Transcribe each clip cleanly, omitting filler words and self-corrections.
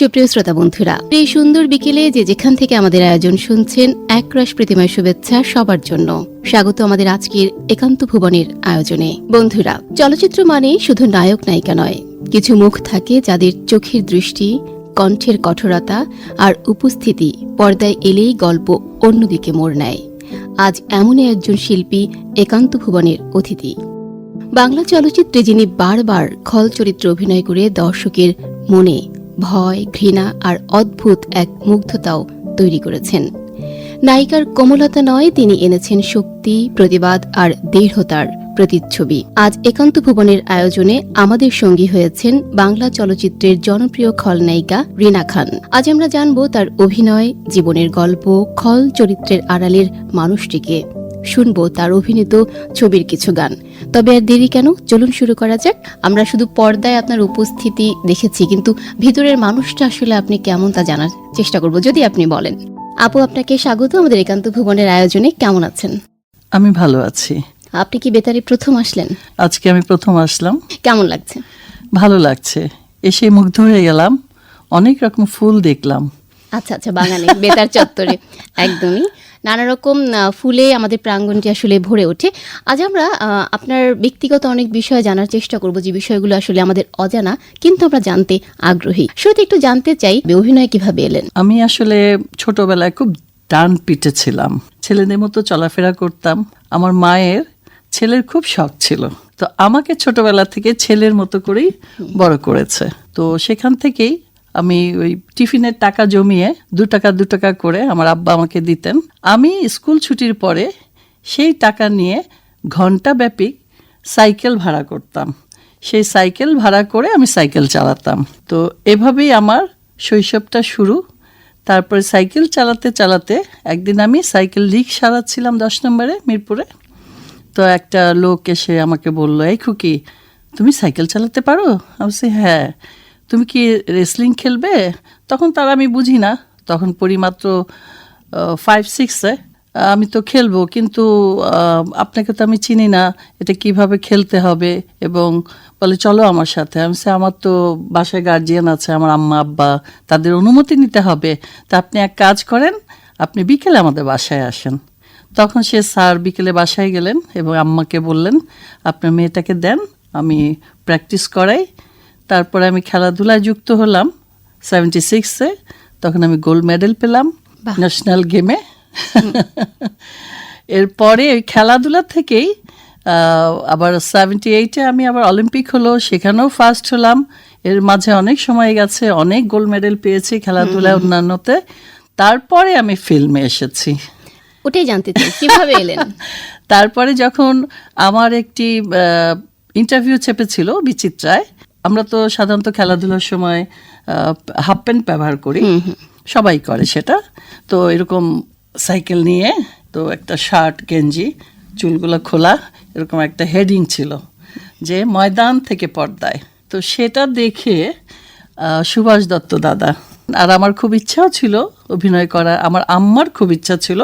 সুপ্রিয় শ্রোতা বন্ধুরা, এই সুন্দর বিকেলে যে যেখান থেকে আমাদের আয়োজন শুনছেন, একরাশ প্রীতিময় শুভেচ্ছা সবার জন্য। স্বাগত আমাদের আজকের একান্ত ভুবনের আয়োজনে। বন্ধুরা, চলচ্চিত্র মানে শুধু নায়ক নায়িকা নয়, কিছু মুখ থাকে যাদের চোখের দৃষ্টি, কণ্ঠের কঠোরতা আর উপস্থিতি পর্দায় এলেই গল্প অন্যদিকে মোড় নেয়। আজ এমনই একজন শিল্পী একান্ত ভুবনের অতিথি। বাংলা চলচ্চিত্রে যিনি বারবার খল চরিত্রে অভিনয় করে দর্শকের মনে ভয়, ঘৃণা আর অদ্ভুত এক মুগ্ধতাও তৈরি করেছেন। নায়িকার কোমলতা নয়, তিনি এনেছেন শক্তি, প্রতিবাদ আর দৃঢ়তার প্রতিচ্ছবি। আজ একান্ত ভুবনের আয়োজনে আমাদের সঙ্গী হয়েছেন বাংলা চলচ্চিত্রের জনপ্রিয় খলনায়িকা রিনা খান। আজ আমরা জানব তার অভিনয়, জীবনের গল্প, খল চরিত্রের আড়ালের মানুষটিকে। শুনবো তার অভিনীত ছবির কিছু গান। তবে আর দেরি কেন, চলুন শুরু করা যাক। আমরা শুধু পর্দায় আপনার উপস্থিতি দেখেছি, কিন্তু ভিতরের মানুষটা আসলে আপনি কেমন তা জানার চেষ্টা করব, যদি আপনি বলেন। আপু, আপনাকে স্বাগত আমাদের একান্ত ভুবনের আয়োজনে। কেমন আছেন? আমি ভালো আছি। আপনি কি বেতারে প্রথম আসলেন? আজকে আমি প্রথম আসলাম। কেমন লাগছে? ভালো লাগছে, এসে মুগ্ধ হয়ে গেলাম। অনেক রকম ফুল দেখলাম। আচ্ছা আচ্ছা, বাগানে বেতার চত্বরে একদমই নানা রকম ফুলে আমাদের প্রাঙ্গণটি আসলে ভরে ওঠে। আজ আমরা আপনার ব্যক্তিগত অনেক বিষয় জানার চেষ্টা করব, যে বিষয়গুলো আসলে আমাদের অজানা, কিন্তু আমরা জানতে আগ্রহী। শুরুতে একটু জানতে চাই, অভিনয় কিভাবে এলেন? আমি আসলে ছোটবেলায় খুব ডান পিটে ছিলাম, ছেলেদের মতো চলাফেরা করতাম। আমার মায়ের ছেলের খুব শখ ছিল, তো আমাকে ছোটবেলা থেকে ছেলের মতো করেই বড় করেছে। তো সেখান থেকেই আমি ওই টিফিনের টাকা জমিয়ে 2 টাকা করে আমার আব্বা আমাকে দিতেন। আমি স্কুল ছুটির পরে সেই টাকা নিয়ে ঘণ্টাব্যাপী সাইকেল ভাড়া করতাম। সেই সাইকেল ভাড়া করে আমি সাইকেল চালাতাম। তো এভাবেই আমার শৈশবটা শুরু। তারপরে সাইকেল চালাতে চালাতে একদিন আমি সাইকেল রিক্সা চালাচ্ছিলাম 10 নম্বরে মিরপুরে। তো একটা লোক এসে আমাকে বলল, এই খুকি, তুমি সাইকেল চালাতে পারো? আমি বলছি, হ্যাঁ। তুমি কি রেসলিং খেলবে? তখন তার আমি বুঝি না, তখন পড়ি মাত্র 5-6-এ। আমি তো খেলবো, কিন্তু আপনাকে তো আমি চিনি না, এটা কিভাবে খেলতে হবে। এবং বলে, চলো আমার সাথে। আমি বলছি, আমার তো বাসায় গার্জিয়ান আছে, আমার আম্মা আব্বা, তাদের অনুমতি নিতে হবে। তা আপনি এক কাজ করেন, আপনি বিকেলে আমাদের বাসায় আসেন। তখন সে স্যার বিকেলে বাসায় গেলেন এবং আম্মাকে বললেন, আপনার মেয়েটাকে দেন, আমি প্র্যাকটিস করাই। তারপরে আমি খেলাধুলায় যুক্ত হলাম 76-এ। তখন আমি গোল্ড মেডেল পেলাম ন্যাশনাল গেমে। এরপরে ওই খেলাধুলা থেকেই আবার 78-এ আমি আবার অলিম্পিক হলো, সেখানেও ফার্স্ট হলাম। এর মাঝে অনেক সময় গেছে, অনেক গোল্ড মেডেল পেয়েছি খেলাধুলায়, অন্যান্যতে। তারপরে আমি ফিল্মে এসেছি। ওটাই জানতে চাই, কিভাবে এলেন? তারপরে যখন আমার একটি ইন্টারভিউ চেপেছিল বিচিত্রায়, আমরা তো সাধারণত খেলাধুলার সময় হাফ প্যান্ট ব্যবহার করি, সবাই করে সেটা। তো এরকম সাইকেল নিয়ে, তো একটা শার্ট গেঞ্জি, চুলগুলো খোলা, এরকম একটা হেডিং ছিল যে ময়দান থেকে পর্দায়। তো সেটা দেখে সুভাষ দত্ত দাদা, আর আমার খুব ইচ্ছাও ছিল অভিনয় করার, আমার আম্মার খুব ইচ্ছা ছিল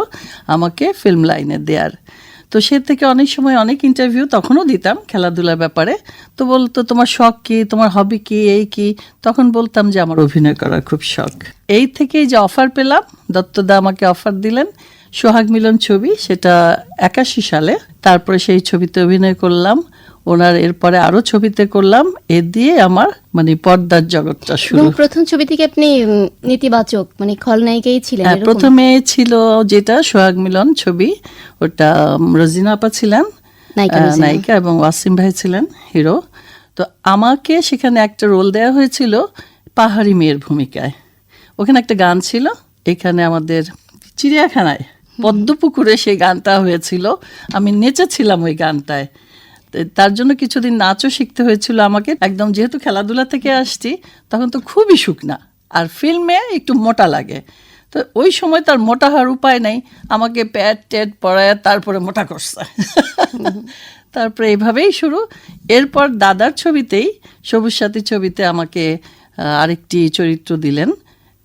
আমাকে ফিল্ম লাইনে দেওয়ার। তো সে থেকে অনেক সময় অনেক ইন্টারভিউ তখনও দিতাম খেলাধুলার ব্যাপারে। তো বলতো, তোমার শখ কি, তোমার হবি কি, এই কি? তখন বলতাম যে আমার অভিনয় করার খুব শখ। এই থেকেই যে অফার পেলাম, দত্তদা আমাকে অফার দিলেন সোহাগ মিলন ছবি, সেটা 81 সালে। তারপরে সেই ছবিতে অভিনয় করলাম ওনার, এরপরে আরো ছবিতে করলাম। এ দিয়ে আমার মানে পর্দার জগৎটা শুরু। প্রথম ছবি থেকে আপনি নেতিবাচক মানে খলনায়িকাই ছিলেন? প্রথমে ছিল যেটা সোহাগ মিলন ছবি, ওটা রোজিনা আপা ছিলেন নায়িকা এবং ওয়াসিম ভাই ছিলেন হিরো। তো আমাকে সেখানে একটা রোল দেওয়া হয়েছিল পাহাড়ি মেয়ের ভূমিকায়। ওখানে একটা গান ছিল, এখানে আমাদের চিড়িয়াখানায় পদ্মপুকুরে সেই গানটা হয়েছিল। আমি নেচেছিলাম ওই গানটায়। তার জন্য কিছুদিন নাচও শিখতে হয়েছিল আমাকে। একদম যেহেতু খেলাধুলা থেকে আসছি, তখন তো খুবই শুকনা, আর ফিল্মে একটু মোটা লাগে। তো ওই সময় তার মোটা হওয়ার উপায় নেই, আমাকে প্যাড ট্যাড পরায় তারপরে মোটা করছে। তারপরে এইভাবেই শুরু। এরপর দাদার ছবিতেই, সবুজ সাথী ছবিতে আমাকে আরেকটি চরিত্র দিলেন।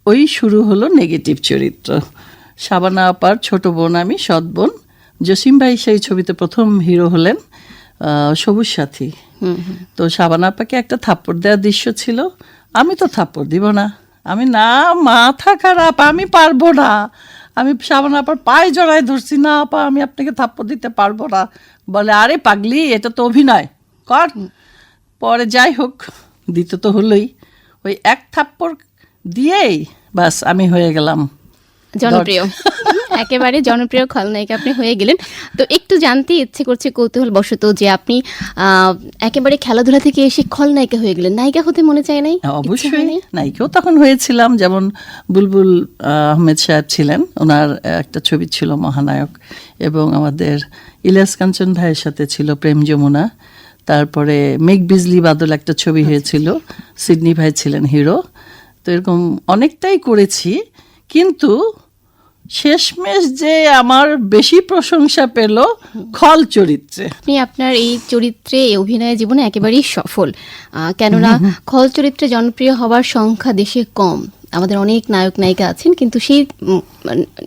ওই শুরু হলো নেগেটিভ চরিত্র। শাবানা আপার ছোট বোন আমি, সৎ বোন। জসিম ভাই সেই ছবিতে প্রথম হিরো হলেন, সবুজ সাথী। তো শাবানা আপাকে একটা থাপ্পড় দেওয়ার দৃশ্য ছিল। আমি তো থাপ্পড় দিব না, আমি না, মাথা খারাপ, আমি পারবো না। আমি শাবানা আপার পায়ে জড়ায় ধরছি, না আপা আমি আপনাকে থাপ্পড় দিতে পারবো না। বলে আরে পাগলি, এটা তো অভিনয় কর। পরে যাই হোক, দিতে তো হলোই। ওই এক থাপ্পড় দিয়েই বাস আমি হয়ে গেলাম জনপ্রিয়, একেবারে জনপ্রিয় খলনায়িকা আপনি হয়ে গেলেন। তো একটু জানতে ইচ্ছে করছে কৌতূহল বশত যে আপনি একেবারে খেলাধুলা থেকে এসে খলনায়িকা হয়ে গেলেন, নায়িকা হতে মনে চায় নাই? অবশ্যই নায়িকাও তখন হয়েছিলাম, যেমন বুলবুল আহমেদ সাহেব ছিলেন, ওনার একটা ছবি ছিল মহানায়ক, এবং আমাদের ইলিয়াস কাঞ্চন ভাইয়ের সাথে ছিল প্রেম যমুনা। তারপরে মেঘ বিজলি বাদল একটা ছবি হয়েছিল, সিডনি ভাই ছিলেন হিরো। তো এরকম অনেকটাই করেছি, কিন্তু শেষমেশ যে আমার বেশি প্রশংসা পেল খল চরিত্রে। আপনি আপনার এই চরিত্রে, এই অভিনয় জীবনে একেবারেই সফল। কেননা খল চরিত্রে জনপ্রিয় হওয়ার সংখ্যা দেশে কম। আমাদের অনেক নায়ক নায়িকা আছেন, কিন্তু সেই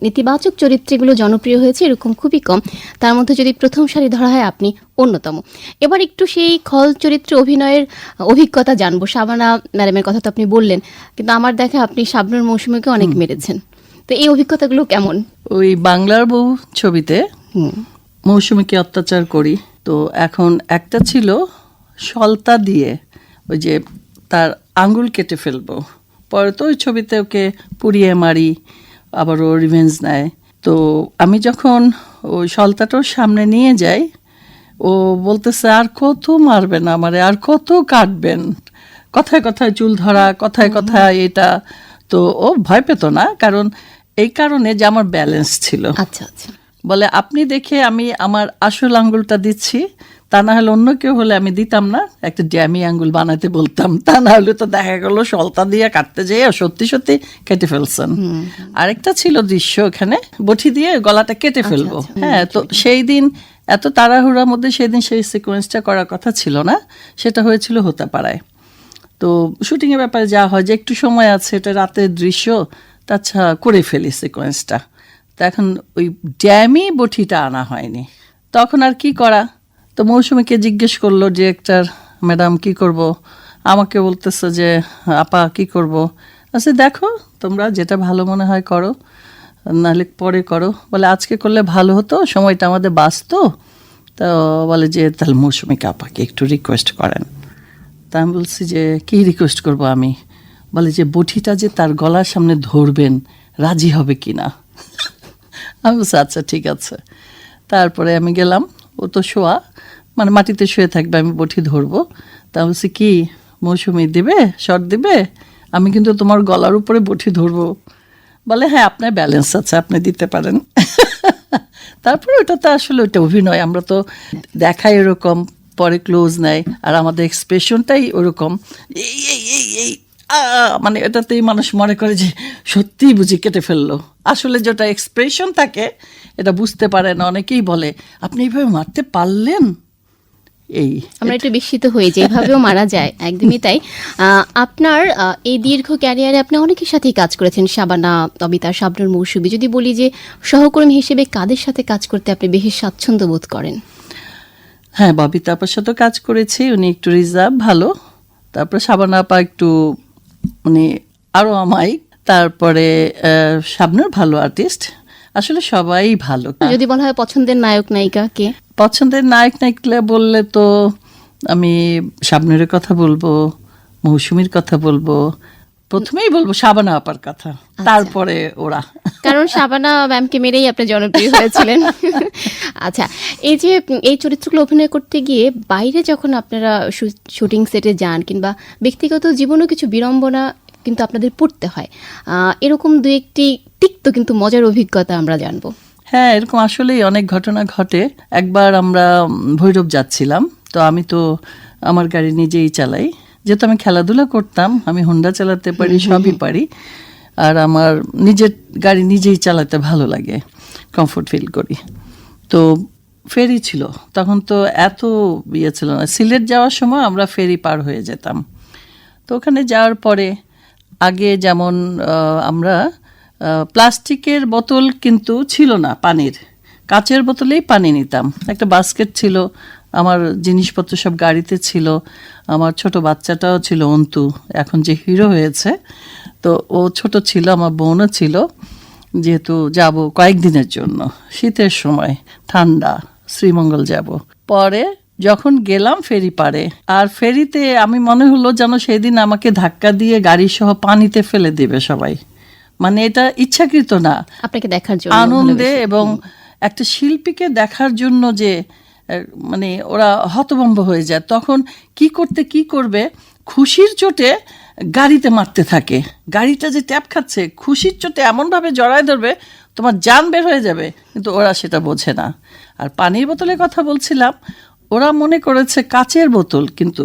নেতিবাচক চরিত্রগুলো জনপ্রিয় হয়েছে এরকম খুবই কম। তার মধ্যে যদি প্রথম সারি ধরা হয়, আপনি অন্যতম। এবার একটু সেই খল চরিত্রে অভিনয়ের অভিজ্ঞতা জানবো। শাবানা ম্যাডামের কথা তো আপনি বললেন, কিন্তু আমার দেখা আপনি শাবনূর মৌসুমীকে অনেক মেরেছেন। তো এই অভিজ্ঞতাগুলো কেমন? ওই বাংলার বউ ছবিতে মৌসুমীকে অত্যাচার করি। তো এখন একটা ছিল সলতা দিয়ে, ওই যে তার আঙ্গুল কেটে ফেলবো। পরে তো ওই ছবিতে ওকে পুড়িয়ে মারি, আবার ও রিভেঞ্জ নেয়। তো আমি যখন ওই সলতাটার সামনে নিয়ে যাই, ও বলতেছে আর কত মারবেন আমারে, আর কত কাটবেন, কথায় কথায় চুল ধরা, কথায় কথায় এটা। তো ও ভয় পেত না, কারণ এই কারণে যে আমার ব্যালেন্স ছিল। আচ্ছা আচ্ছা। বলে আপনি দেখে আমি আমার আসল আঙ্গুলটা দিচ্ছি, তা না হলে অন্য কেউ হলে আমি দিতাম না, একটা ড্যামি আঙ্গুল বানাতে বলতাম। তা না হলে তো দেখা গেল সলতা দিয়ে কাটতে যেয়ে সত্যি সত্যি কেটে ফেলছেন। আরেকটা ছিল দৃশ্য, ওখানে বটি দিয়ে গলাটা কেটে ফেলবো। হ্যাঁ, তো সেই দিন এত তাড়াহুড়ার মধ্যে সেদিন সেই সিকোয়েন্সটা করার কথা ছিল না, সেটা হয়েছিল হতাপাড়ায়। তো শুটিংয়ের ব্যাপারে যা হয় যে একটু সময় আছে, এটা রাতের দৃশ্য, তাছাড়া করে ফেলি সিকোয়েন্সটা। তো এখন ওই ড্যামি বটিটা আনা হয়নি, তখন আর কি করা। তো মৌসুমীকে জিজ্ঞেস করলো ডিরেক্টর ম্যাডাম কি করব, আমাকে বলতেছে যে আপা কি করব। আচ্ছা দেখো তোমরা যেটা ভালো মনে হয় করো, নাহলে পরে করো। বলে আজকে করলে ভালো হতো, সময়টা আমাদের বাঁচতো। তো বলে যে তাহলে মৌসুমীকে আপাকে একটু রিকোয়েস্ট করেন। তা আমি বলছি যে কী রিকোয়েস্ট করব আমি? বলে যে বটিটা যে তার গলার সামনে ধরবেন, রাজি হবে কি না। আমি বলছি আচ্ছা ঠিক আছে। তারপরে আমি গেলাম, ও তো শোয়া, মানে মাটিতে শুয়ে থাকবে, আমি বটি ধরবো। তা বলছি কি মৌসুমী দিবে, শট দিবে, আমি কিন্তু তোমার গলার উপরে বটি ধরবো। বলে হ্যাঁ আপনার ব্যালেন্স আছে, আপনি দিতে পারেন। তারপরে ওটা তো আসলে ওটা অভিনয়, আমরা তো দেখাই এরকম, পরে ক্লোজ নেয়, আর আমাদের এক্সপ্রেশনটাই ওরকম, এই এই এই এই মানে এটাতেই মানুষ মনে করে যে সত্যিই বুঝি কেটে ফেললো। আসলে যেটা এক্সপ্রেশন থাকে এটা বুঝতে পারে না, অনেকেই বলে আপনি এইভাবে মারতে পারলেন। এই আমরা একটু বিস্মিত হয়ে যে এভাবেও মারা যায়, একদমই তাই। আপনার এই দীর্ঘ ক্যারিয়ারে আপনি অনেকের সাথেই কাজ করেছেন, শাবানা, অবিতা, শাবনূর মৌসুমী। যদি বলি যে সহকর্মী হিসেবে কাদের সাথে কাজ করতে আপনি বেশি স্বাচ্ছন্দ্য বোধ করেন? হ্যাঁ, ববিতা আপার সাথে কাজ করেছি, উনি একটু রিজার্ভ ভালো। তারপরে শাবানা আপা একটু মানে আরও আমায়। তারপরে শাবনূর ভালো আর্টিস্ট, আসলে সবাই ভালো। যদি বলা হয় পছন্দের নায়ক নায়িকা কে? পছন্দের নায়ক নায়িকা বললে তো আমি শাবনূরের কথা বলবো, মৌসুমীর কথা বলবো, প্রথমেই বলবো শাবানা আপার কথা, তারপরে ওরা। কারণ শাবানা ম্যামকে মেরেই আপনি জনপ্রিয় হয়েছিলেন। আচ্ছা, এই যে এই চরিত্রগুলো অভিনয় করতে গিয়ে বাইরে যখন আপনারা শুটিং সেটে যান, কিংবা ব্যক্তিগত জীবনেও কিছু বিড়ম্বনা কিন্তু আপনাদের পড়তে হয়, এরকম দু একটি তিক্ত কিন্তু মজার অভিজ্ঞতা আমরা জানবো। হ্যাঁ, এরকম আসলেই অনেক ঘটনা ঘটে। একবার আমরা ভৈরব যাচ্ছিলাম, তো আমি তো আমার গাড়ি নিজেই চালাই, যেহেতু আমি খেলাধুলা করতাম, আমি হোন্ডা চালাতে পারি, সবই পারি, আর আমার নিজের গাড়ি নিজেই চালাতে ভালো লাগে, কমফোর্ট ফিল করি। তো ফেরি ছিল তখন, তো এত ইয়ে ছিল না। সিলেট যাওয়ার সময় আমরা ফেরি পার হয়ে যেতাম। তো ওখানে যাওয়ার পরে আগে যেমন আমরা প্লাস্টিকের বোতল কিন্তু ছিল না, পানির কাচের বোতলেই পানি নিতাম। একটা বাস্কেট ছিল, আমার জিনিসপত্র সব গাড়িতে ছিল, আমার ছোট বাচ্চাটাও ছিল অন্তু, এখন যে হিরো হয়েছে। তো ও ছোট ছিল, আমার বোনও ছিল, যেহেতু যাব কয়েকদিনের জন্য, শীতের সময়, ঠান্ডা, শ্রীমঙ্গল যাব। পরে যখন গেলাম ফেরি পারে, আর ফেরিতে আমি মনে হলো যেন সেদিন আমাকে ধাক্কা দিয়ে গাড়ি সহ পানিতে ফেলে দেবে সবাই। মানে এটা ইচ্ছাকৃত না, আপনাকে দেখার জন্য আনন্দে এবং একটা শিল্পীকে দেখার জন্য যে মানে ওরা হতভম্ব হয়ে যায়। তখন কি করবে, খুশির চোটে গাড়িতে মারতে থাকে, গাড়িটা যে ট্যাপ খাচ্ছে, খুশির চোটে এমনভাবে জড়ায় ধরবে তোমার জান বের হয়ে যাবে, কিন্তু ওরা সেটা বোঝে না। আর পানির বোতলের কথা বলছিলাম, ওরা মনে করেছে কাচের বোতল, কিন্তু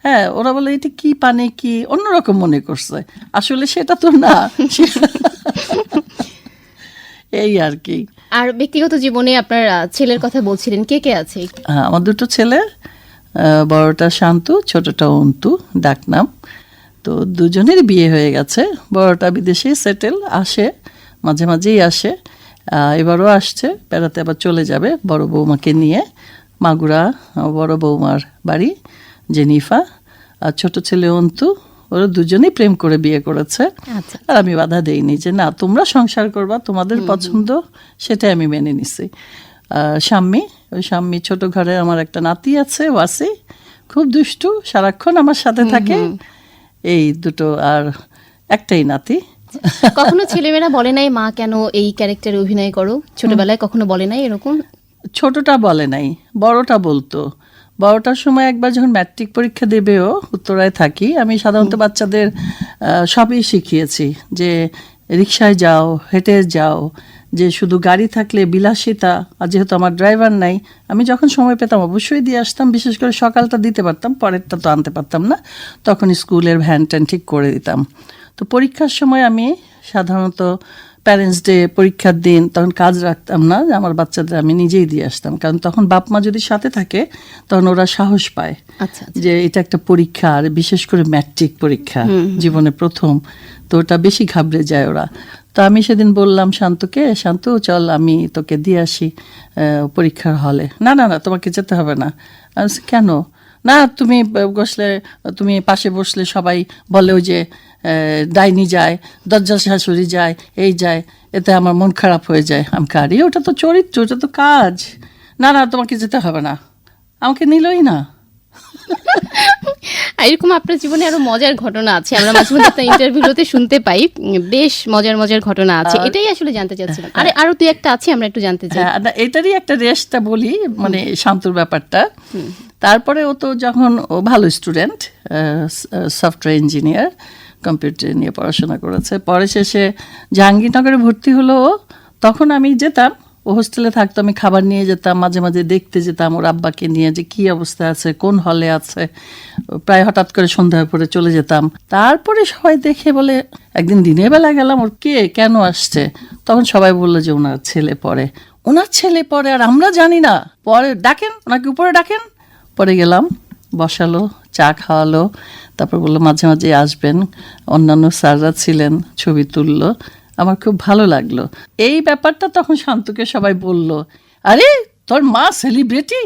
হ্যাঁ ওরা বলে এটা কি পানি, কি অন্যরকম মনে করছে, আসলে সেটা তো না। এই আর কি। আর ব্যক্তিগত জীবনে আপনার ছেলের কথা বলছিলেন, কে কে আছে? হ্যাঁ, আমার দুটো ছেলে, বড়টা শান্তু, ছোটটা অন্তু ডাকনাম। তো দুজনের বিয়ে হয়ে গেছে। বড়টা বিদেশে সেটেল, আসে মাঝে মাঝেই আসে, এবারও আসছে বেড়াতে, আবার চলে যাবে বড় বৌমাকে নিয়ে মাগুরা, বড় বৌমার বাড়ি জেনিফা। আর ছোট ছেলে অন্তু, ওরা দুজনেই প্রেম করে বিয়ে করেছে। আচ্ছা। আর আমি বাধা দেইনি যে না তোমরা সংসার করবা, তোমাদের পছন্দ, সেটাই আমি মেনে নিছি। স্বামী, ওই স্বামী ছোট ঘরে আমার একটা নাতি আছে ওয়াসি, খুব দুষ্টু, সারাক্ষণ আমার সাথে থাকে। এই দুটো, আর একটাই নাতি। কখনো ছেলেমেয়েরা বলে নাই মা কেন এই ক্যারেক্টারে অভিনয় করো? ছোটবেলায় কখনো বলে নাই এরকম? ছোটটা বলে নাই, বড়টা বলতো। বড়টার সময় একবার যখন ম্যাট্রিক পরীক্ষা দেবেও, উত্তরায় থাকি আমি, সাধারণত বাচ্চাদের সবই শিখিয়েছি, যে রিকশায় যাও, হেঁটে যাও, যে শুধু গাড়ি থাকলে বিলাসিতা। আর যেহেতু আমার ড্রাইভার নাই, আমি যখন সময় পেতাম অবশ্যই দিয়ে আসতাম, বিশেষ করে সকালটা দিতে পারতাম, পরেরটা তো আনতে পারতাম না, তখন স্কুলের ভ্যান ট্যান ঠিক করে দিতাম। তো পরীক্ষার সময় আমি সাধারণত প্যারেন্টস ডে, পরীক্ষার দিন, তখন কাজ রাখতাম না, আমার বাচ্চাদের আমি নিজেই দিয়ে আসতাম, কারণ তখন বাপ মা যদি সাথে থাকে তখন ওরা সাহস পায়। আচ্ছা। যে এটা একটা পরীক্ষা, আর বিশেষ করে ম্যাট্রিক পরীক্ষা, জীবনে প্রথম, তো ওটা বেশি ঘাবড়ে যায় ওরা। তো আমি সেদিন বললাম শান্তকে, শান্তু চল আমি তোকে দিয়ে আসি পরীক্ষার হলে। না না না, তোমাকে যেতে হবে না। আমি বলছি, কেন? না তুমি বসলে, তুমি পাশে বসলে সবাই বলে ওই যে ডাইনি যায়, দরজা শাশুড়ি যায়, এই যায়, এতে আমার মন খারাপ হয়ে যায়। আমি কারি, ওটা তো চরিত্র, ওটা তো কাজ। না না, তোমাকে যেতে হবে না। আমাকে নিলই না। এরকম আপনার জীবনে আরো মজার ঘটনা আছে, আমরা মাঝে মাঝে আপনার ইন্টারভিউতে শুনতে পাই, বেশ মজার মজার ঘটনা আছে, এটাই আসলে জানতে চাচ্ছিলাম। আরো দুই একটা আছে, আমরা একটু জানতে চাই। হ্যাঁ, এটারই একটা রেশটা বলি, মানে শান্তর ব্যাপারটা। তারপরে ও তো যখন, ও ভালো স্টুডেন্ট, সফটওয়্যার ইঞ্জিনিয়ার, কম্পিউটার নিয়ে পড়াশোনা করেছে, পরে শেষে জাহাঙ্গীরনগরে ভর্তি হলো ও। তখন আমি যেতাম, ও হোস্টেলে থাকতো, আমি খাবার নিয়ে যেতাম, মাঝে মাঝে দেখতে যেতাম ওর আব্বাকে নিয়ে, যে কি অবস্থা আছে, কোন হলে আছে। প্রায় হঠাৎ করে সন্ধ্যার পরে চলে যেতাম। তারপরে সবাই দেখে বলে, একদিন দিনের বেলা গেলাম, ওর কে কেন আসছে, তখন সবাই বললো যে ওনার ছেলে পড়ে। ওনার ছেলে পড়ে, আর আমরা জানি না। পরে ডাকেন ওনাকে, উপরে ডাকেন। পরে গেলাম, বসালো, চা খাওয়ালো, তারপর বললো মাঝে মাঝে আসবেন। অন্যান্য স্যাররা ছিলেন, ছবি তুললো, আমার খুব ভালো লাগলো এই ব্যাপারটা। তখন শান্তকে সবাই বলল, আরে তোর মা সেলিব্রিটি,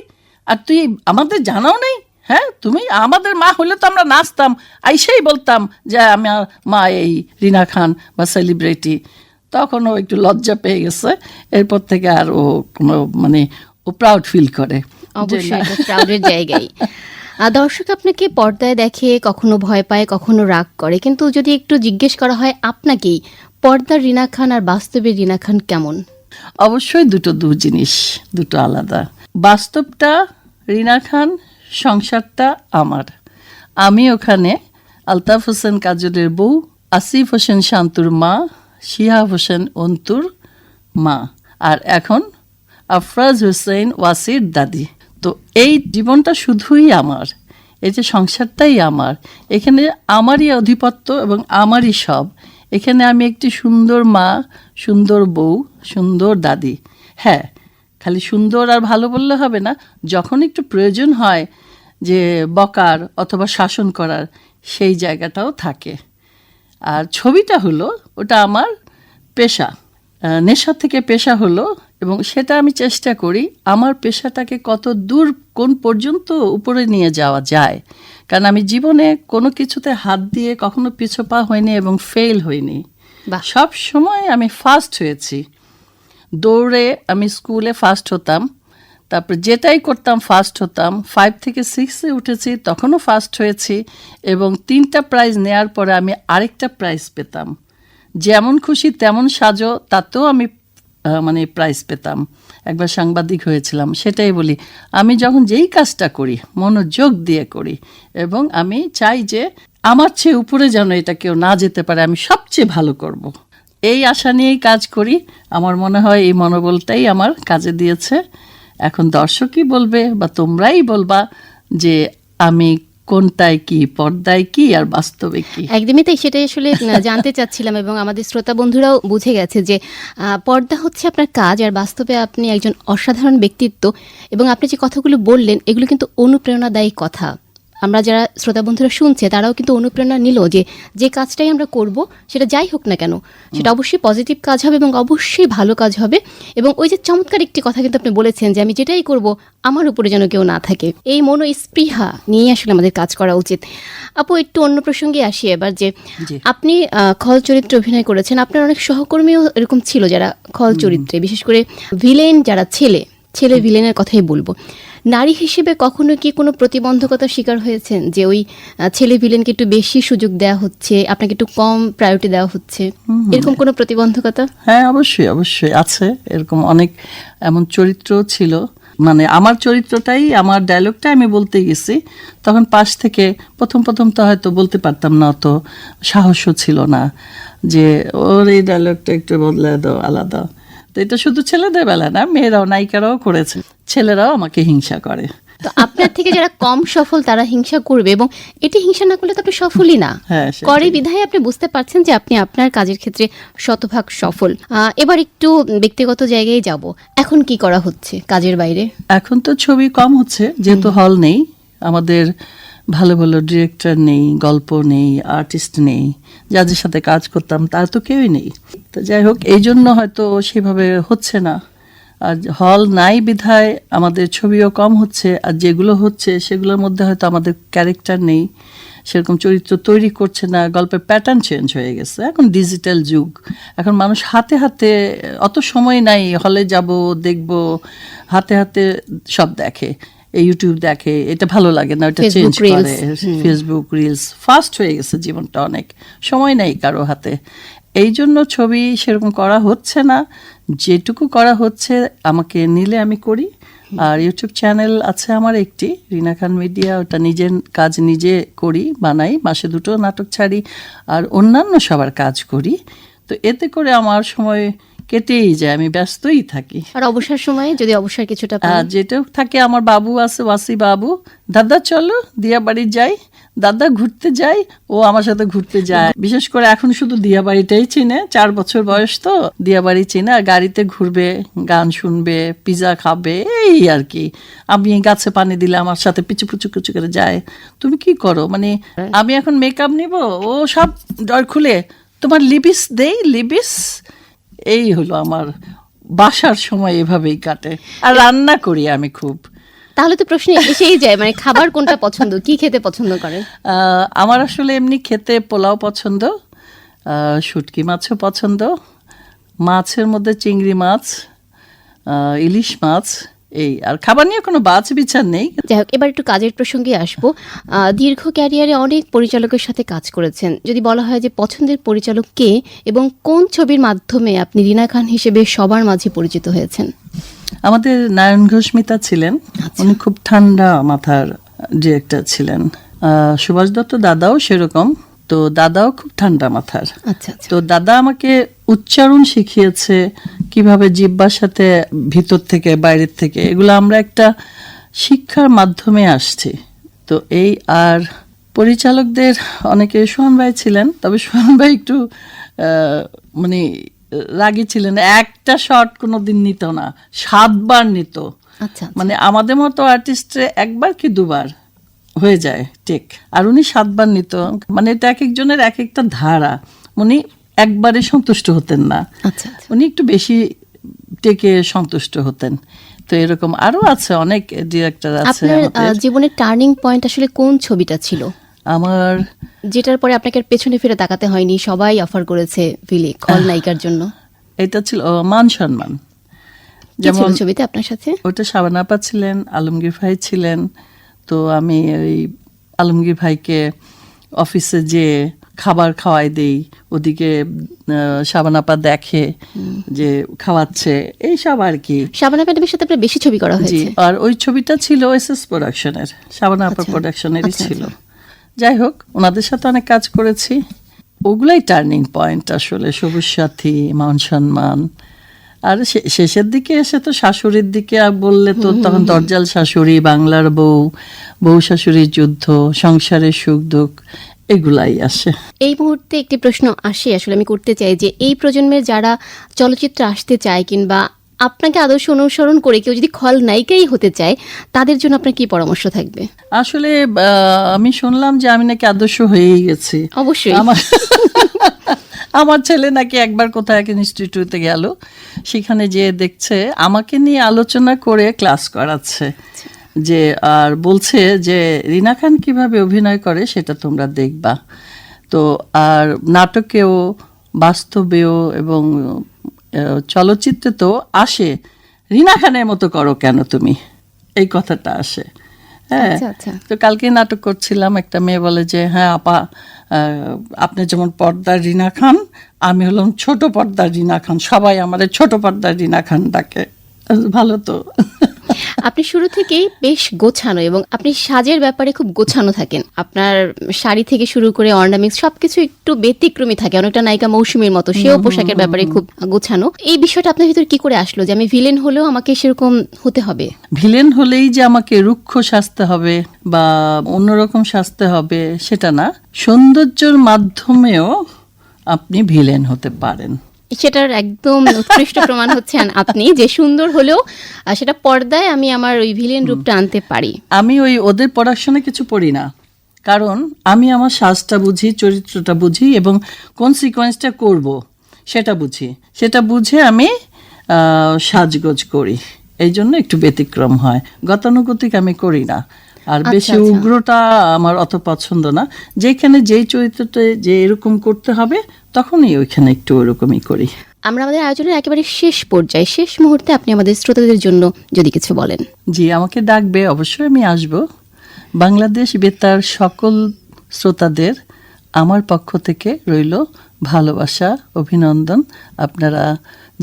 আর তুই আমাদের জানাও নেই? হ্যাঁ, তুমি আমাদের মা হলে তো আমরা নাচতাম, আইসেই বলতাম যে আমার মা এই রিনা খান বা সেলিব্রিটি। তখন ও একটু লজ্জা পেয়ে গেছে, এরপর থেকে আর ও কোনো, মানে ও প্রাউড ফিল করে। অবশ্যই প্রাউডের জায়গায়। দর্শক আপনাকে পর্দায় দেখে, কখনো ভয় পায়, কখনো রাগ করে, কিন্তু যদি একটু জিজ্ঞেস করা হয় আপনাকেই, পর্দার রিনা খান আর বাস্তবের রিনা খান কেমন? অবশ্যই দু জিনিস, দুটো আলাদা। বাস্তবটা রিনা খান, সংসারটা আমার। আমি ওখানে আলতাফ হোসেন কাজলের বউ, আসিফ হোসেন শান্তুর মা, শিহাব হোসেন অন্তুর মা, আর এখন আফরাজ হোসেন ওয়াসির দাদি। তো এই জীবনটা শুধুই আমার, এই যে সংসারটাই আমার, এখানে আমারই আধিপত্য এবং আমারই সব। এখানে আমি একটি সুন্দর মা, সুন্দর বউ, সুন্দর দাদি। হ্যাঁ, খালি সুন্দর আর ভালো বললে হবে না, যখন একটু প্রয়োজন হয় যে বকার অথবা শাসন করার, সেই জায়গাটাও থাকে। আর ছবিটা হলো, ওটা আমার পেশা, নেশা থেকে পেশা হলো, এবং সেটা আমি চেষ্টা করি আমার পেশাটাকে কত দূর, কোন পর্যন্ত উপরে নিয়ে যাওয়া যায়। কারণ আমি জীবনে কোনো কিছুতে হাত দিয়ে কখনো পিছপা হইনি এবং ফেল হইনি। বাহ। সব সময় আমি ফার্স্ট হয়েছি। দৌড়ে আমি স্কুলে ফার্স্ট হতাম, তারপর যেটাই করতাম ফার্স্ট হতাম। 5 থেকে 6-এ উঠেছি, তখনও ফার্স্ট হয়েছি, এবং 3টা প্রাইজ নেয়ার পরে আমি আরেকটা প্রাইজ পেতাম। যেমন খুশি তেমন সাজো, তাতেও আমি মানে প্রাইজ পেতাম। একবার সাংবাদিক হয়েছিলাম। সেটাই বলি, আমি যখন যেই কাজটা করি মনোযোগ দিয়ে করি, এবং আমি চাই যে আমার চেয়ে উপরে যেন এটা কেউ না যেতে পারে, আমি সবচেয়ে ভালো করব। এই আশা নিয়েই কাজ করি। আমার মনে হয় এই মনোবলটাই আমার কাজে দিয়েছে। এখন দর্শকই বলবে বা তোমরাই বলবা যে আমি কোনটায় কি, পর্দায় কি আর বাস্তবে কি। একদমই তাই, সেটাই আসলে জানতে চাচ্ছিলাম, এবং আমাদের শ্রোতা বন্ধুরাও বুঝে গেছে যে পর্দা হচ্ছে আপনার কাজ, আর বাস্তবে আপনি একজন অসাধারণ ব্যক্তিত্ব। এবং আপনি যে কথাগুলো বললেন এগুলো কিন্তু অনুপ্রেরণাদায়ী কথা। আমরা যারা শ্রোতা বন্ধুরা শুনছে তারাও কিন্তু অনুপ্রেরণা নিল যে যে কাজটাই আমরা করব সেটা যাই হোক না কেন সেটা অবশ্যই পজিটিভ কাজ হবে এবং অবশ্যই ভালো কাজ হবে। এবং ওই যে চমৎকার একটি কথা কিন্তু আপনি বলেছেন যে আমি যেটাই করব আমার উপরে যেন কেউ না থাকে, এই মনোস্পৃহা নিয়ে আসলে আমাদের কাজ করা উচিত। আপু, একটু অন্য প্রসঙ্গে আসি এবার, যে আপনি খল চরিত্রে অভিনয় করেছেন, আপনার অনেক সহকর্মীও এরকম ছিল যারা খল চরিত্রে, বিশেষ করে ভিলেন যারা ছেলে ভিলেনের কথাই বলবো। নারী হিসেবে কখনো কি কোনো প্রতিবন্ধকতার শিকার হয়েছেন যে ওই ছেলে ভিলেনকে একটু বেশি সুযোগ দেওয়া হচ্ছে, আপনাকে একটু কম প্রায়োরিটি দেওয়া হচ্ছে, এরকম কোনো প্রতিবন্ধকতা? হ্যাঁ, অবশ্যই অবশ্যই আছে। এরকম অনেক এমন চরিত্র ছিল, মানে আমার চরিত্রটাই, আমার ডায়লগটা আমি বলতে গেছি, তখন পাশ থেকে প্রথম তো হয়তো বলতে পারতাম না, অত সাহসও ছিল না যে ওর এই ডায়লগটা একটু বদলে দাও, আলাদা। তো এটা শুধু ছেলেদের বেলা না, মেয়েরাও, নায়িকারাও করেছে। ছেলেরাও আমাকে হিংসা করে। তো আপনার থেকে যারা কম সফল তারা হিংসা করবে, এবং এটি হিংসা না করলে তো আপনি সফলই না। হ্যাঁ, করে বিধায় আপনি বুঝতে পারছেন যে আপনি আপনার কাজের ক্ষেত্রে শতভাগ সফল। এবার একটু ব্যক্তিগত জায়গায় যাব, এখন কি করা হচ্ছে কাজের বাইরে? এখন তো ছবি কম হচ্ছে, যেহেতু হল নেই, আমাদের ভালো ভালো ডিরেক্টর নেই, গল্প নেই, আর্টিস্ট নেই, যাদের সাথে কাজ করতাম তার তো কেউই নেই। তো যাই হোক, এই জন্য হয়তো সেভাবে হচ্ছে না। আর হল নাই বিধায় আমাদের ছবিও কম হচ্ছে, আর যেগুলো হচ্ছে সেগুলোর মধ্যে হয়তো আমাদের ক্যারেক্টার নেই, সেরকম চরিত্র তৈরি করছে না, গল্পের প্যাটার্ন চেঞ্জ হয়ে গেছে। এখন ডিজিটাল যুগ, এখন মানুষ হাতে হাতে, অত সময় নাই হলে যাব দেখব, হাতে হাতে সব দেখে, ইউটিউব দেখে, এটা ভালো লাগে না, এটা চেঞ্জ করে, ফেসবুক রিলস, ফাস্ট হয়ে গেছে জীবনটা, অনেক সময় নেই কারো হাতে। এই জন্য ছবি সেরকম করা হচ্ছে না। যেটুকু করা হচ্ছে আমাকে নিলে আমি করি। আর ইউটিউব চ্যানেল আছে আমার একটি, রিনা খান মিডিয়া, ওটা নিজের কাজ নিজে করি, বানাই, মাসে 2টো নাটক ছাড়ি, আর অন্যান্য সবার কাজ করি। তো এতে করে আমার সময় কেটেই যায়, আমি ব্যস্তই থাকি। আর অবসর সময়ে যদি অবসর কিছুটা যেটা থাকে, আমার বাবু আছে, ওয়াসি বাবু, দাদা চলো দিয়াবাড়ি যাই, দাদা ঘুরতে যাই, ও আমার সাথে ঘুরতে যায়। বিশেষ করে এখন শুধু দিয়াবাড়িটাই চিনে, 4 বছর বয়স তো, দিয়াবাড়ি চিনে, আর গাড়িতে ঘুরবে, গান শুনবে, পিজা খাবে, এই আর কি। আমি গাছে পানি দিলে আমার সাথে পিছু পিছু পিছু করে যায়। তুমি কি করো, মানে আমি এখন মেকআপ নিব, ও সব ডর খুলে তোমার লিবিস দেই, লিবিস। এই হলো আমার বাসার সময়, এভাবেই কাটে। আর রান্না করি আমি খুব। তাহলে তো প্রশ্ন এসেই যায়, মানে খাবার কোনটা পছন্দ, কি খেতে পছন্দ করেন? আমার আসলে এমনি খেতে পোলাও পছন্দ, শুটকি মাছও পছন্দ, মাছের মধ্যে চিংড়ি মাছ, ইলিশ মাছ, এই। আর খাবার নিয়ে কোনো বাছ বিচার নেই। যাই হোক, এবার একটু কাজের প্রসঙ্গে আসবো। দীর্ঘ ক্যারিয়ারে অনেক পরিচালকের সাথে কাজ করেছেন, যদি বলা হয় যে পছন্দের পরিচালক কে এবং কোন ছবির মাধ্যমে আপনি রিনা খান হিসেবে সবার মাঝে পরিচিত হয়েছেন? আমাদের নারায়ণ ঘোষমিতা ছিলেন, উনি খুব ঠান্ডা মাথার ডিরেক্টর ছিলেন। সুভাষ দত্ত দাদাও সেরকম, তো দাদাও খুব ঠান্ডা মাথার। আচ্ছা। তো দাদা আমাকে উচ্চারণ শিখিয়েছে, কিভাবে জিহ্বার সাথে ভিতর থেকে বাইরের থেকে, এগুলো আমরা একটা শিক্ষার মাধ্যমে আসছি। তো এই, আর পরিচালকদের অনেকে, সোহান ভাই ছিলেন, তবে সোহান ভাই একটু মানে রাগী ছিলেন, একটা শট কোনোদিন নিত না, 7 বার নিত। আচ্ছা। মানে আমাদের মতো আর্টিস্টে 1বার কি 2বার হয়ে যায় টেক, আর উনি 7 বার নিত। মানে এটা এক একজনের এক একটা ধারা, উনি একবারে সন্তুষ্ট হতেন না, আচ্ছা। উনি একটু বেশি টেকে সন্তুষ্ট হতেন। তো এরকম আরো আছে, অনেক ডিরেক্টর আছে আপনার আমাদের। জীবনের টার্নিং পয়েন্ট আসলে কোন ছবিটা ছিল, আমার যেটার পরে আপনাকে আর পেছনে ফিরে তাকাতে হয়নি, সবাই অফার করেছে খলনায়িকার জন্য? এটা ছিল মান সম্মান। কি ছিল ছবিতে আপনার সাথে? ওটা শাবানা আপা ছিলেন, আলমগীর ভাই ছিলেন। তো আমি ওই আলমগীর ভাইকে অফিসে যে খাবার খাওয়াই দেই, ওদিকে শাবানা আপা দেখে যে খাওয়াচ্ছে, এইসব আর কি। শাবানা ম্যাডামের সাথে আপনার বেশি ছবি করা জি, হয়েছে। আর ওই ছবিটা ছিল এসএস প্রোডাকশনের, শাবানা আপা প্রোডাকশনেরই ছিল। যাই হোক, ওনাদের সাথে অনেক কাজ করেছি। ওগুলাই টার্নিং পয়েন্ট আসলে, সবুজ সাথী, মান সম্মান। আর শেষের দিকে এসে তো শাশুড়ির দিকে বললে তো তখন দরজাল শাশুড়ি, বাংলার বউ, বউ শাশুড়ির যুদ্ধ, সংসারের সুখ দুঃখ, এগুলাই আসে। এই মুহূর্তে একটি প্রশ্ন আসে, আসলে আমি করতে চাই যে এই প্রজন্মের যারা চলচ্চিত্রে আসতে চায় কিংবা আপনাকে আদর্শ অনুসরণ করে কেউ যদি খলনায়িকাই হতে চায়, তাদের জন্য আপনার কি পরামর্শ থাকবে? আসলে আমি শুনলাম যে আমি নাকি আদর্শ হয়েই গেছি। অবশ্যই। আমার ছেলে নাকি একবার কোথায় এক ইনস্টিটিউটে গেল, সেখানে যেয়ে দেখছে আমাকে নিয়ে আলোচনা করে ক্লাস করাচ্ছে, যে আর বলছে যে রিনা খান কিভাবে অভিনয় করে সেটা তোমরা দেখবা। তো আর নাটকেও, বাস্তবেও এবং চলচ্চিত্রে তো আসে, রিনা খানের মতো করো কেন তুমি, এই কথাটা আসে। হ্যাঁ, তো কালকে নাটক করছিলাম, একটা মেয়ে বলে যে হ্যাঁ আপা, আপনি যেমন পর্দার রিনা খান, আমি হলাম ছোট পর্দার রিনা খান, সবাই আমাদের ছোট পর্দার রিনা খান ডাকে। ভালো তো। আপনি শুরু থেকেই বেশ গোছানো এবং আপনি সাজের ব্যাপারে খুব গোছানো থাকেন। আপনার শাড়ি থেকে শুরু করে অর্নামেন্টস সবকিছু একটু ব্যতিক্রমী থাকে, অনেকটা নায়িকা মৌসুমীর মতো। সেও পোশাকের ব্যাপারে খুব গোছানো। এই বিষয়টা আপনার ভিতর কি করে আসলো যে আমি ভিলেন হলেও আমাকে সেরকম হতে হবে? ভিলেন হলেই যে আমাকে রুক্ষ সাজতে হবে বা অন্যরকম সাজতে হবে সেটা না, সৌন্দর্যের মাধ্যমেও আপনি ভিলেন হতে পারেন। সেটার একদম উৎকৃষ্ট প্রমাণ হচ্ছেন আপনি, যে সুন্দর হলেও সেটা পর্দায় আমি আমার ওই ভিলেন রূপটা আনতে পারি। আমি ওই ওদের পড়াশোনা কিছু পড়ি না, কারণ আমি আমার সাজটা বুঝি, চরিত্রটা বুঝি এবং কোন সিকোয়েন্সটা করব সেটা বুঝি, সেটা বুঝে আমি সাজগোজ করি। এই জন্য একটু ব্যতিক্রম হয়, গতানুগতিক আমি করি না। আর বেশি উগ্রটা আমার অত পছন্দ না। যেখানে যেই চরিত্রটা যে এরকম করতে হবে তখনই ওইখানে একটু ওরকমই করি। আমরা আমাদের আয়োজনের একেবারে শেষ পর্যায়ে, শেষ মুহূর্তে আপনি আমাদের শ্রোতাদের জন্য যদি কিছু বলেন। জি, আমাকে ডাকবে, অবশ্যই আমি আসব। বাংলাদেশ বেতার সকল শ্রোতাদের আমার পক্ষ থেকে রইল ভালোবাসা, অভিনন্দন। আপনারা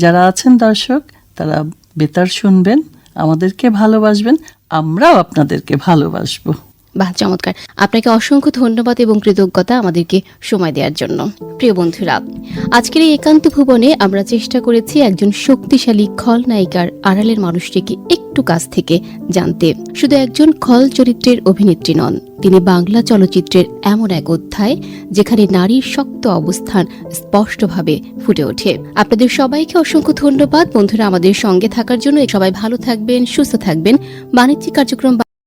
যারা আছেন দর্শক, তারা বেতার শুনবেন, আমাদেরকে ভালোবাসবেন, আমরাও আপনাদেরকে ভালোবাসবো। বাহ, চমৎকার। আপনাকে অসংখ্য ধন্যবাদ এবং কৃতজ্ঞতা আমাদেরকে সময় দেওয়ার জন্য। প্রিয় বন্ধুরা, আজকের এই একান্ত ভুবনে আমরা চেষ্টা করেছি একজন শক্তিশালী খলনায়িকার আড়ালের মানুষটিকে একটু কাছ থেকে জানতে। শুধু একজন খল চরিত্রের অভিনেত্রী নন, তিনি বাংলা চলচ্চিত্রের এমন এক অধ্যায় যেখানে নারীর শক্ত অবস্থান স্পষ্টভাবে ফুটে ওঠে। আপনাদের সবাইকে অসংখ্য ধন্যবাদ বন্ধুরা আমাদের সঙ্গে থাকার জন্য। সবাই ভালো থাকবেন, সুস্থ থাকবেন। বাণিজ্যিক কার্যক্রম